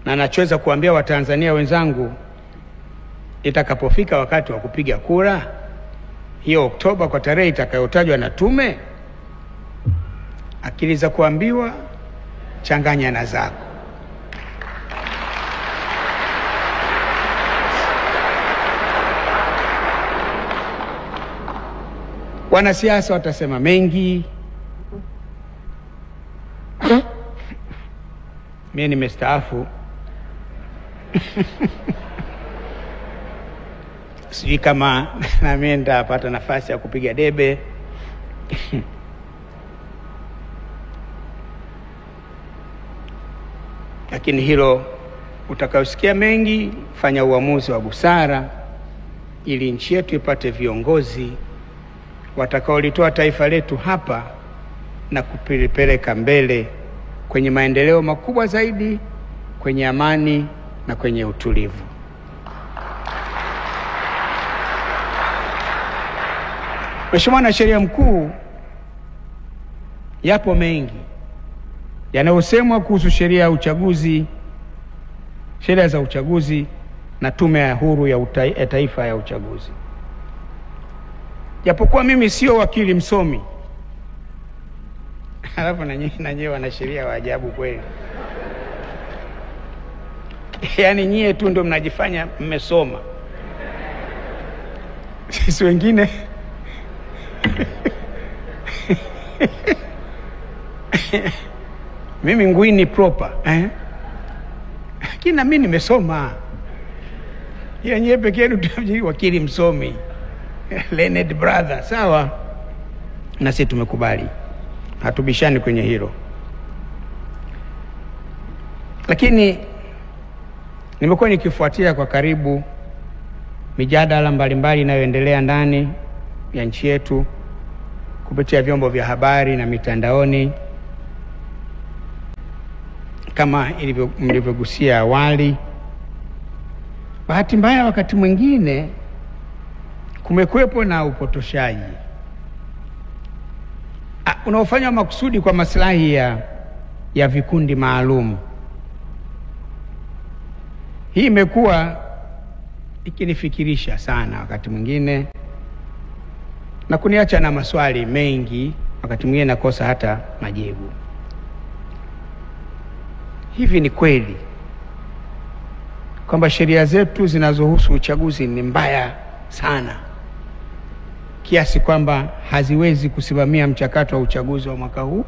Na nachoweza kuambia Watanzania wenzangu, itakapofika wakati wa kupiga kura hiyo Oktoba kwa tarehe itakayotajwa na tume, akili za kuambiwa changanya na zako. Wanasiasa watasema mengi. Mimi nimestaafu. Sijui kama na mimi nitapata nafasi ya kupiga debe. Lakini hilo utakayosikia mengi, fanya uamuzi wa busara ili nchi yetu ipate viongozi watakaolitoa taifa letu hapa na kupeleka mbele kwenye maendeleo makubwa zaidi, kwenye amani na kwenye utulivu. Mheshimiwa Mwanasheria Mkuu, yapo mengi yanayosemwa kuhusu sheria ya uchaguzi, sheria za uchaguzi na Tume ya Huru ya Taifa ya Uchaguzi. Japokuwa mimi sio wakili msomi, alafu na nyie wanasheria wa ajabu kweli. Yaani nyie tu ndio mnajifanya mmesoma. Sisi wengine mimi ngwini proper, lakini na mimi nimesoma. Ila nyie pekee ndio wakili msomi, learned brother. Sawa, na sisi tumekubali, hatubishani kwenye hilo. Lakini nimekuwa nikifuatia kwa karibu mijadala mbalimbali inayoendelea ndani ya nchi yetu kupitia vyombo vya habari na mitandaoni. Kama mlivyogusia awali, bahati mbaya wakati mwingine kumekuwepo na upotoshaji unaofanywa makusudi kwa maslahi ya vikundi maalum. Hii imekuwa ikinifikirisha sana wakati mwingine na kuniacha na maswali mengi, wakati mwingine nakosa hata majibu. Hivi ni kweli kwamba sheria zetu zinazohusu uchaguzi ni mbaya sana kiasi kwamba haziwezi kusimamia mchakato wa uchaguzi wa mwaka huu?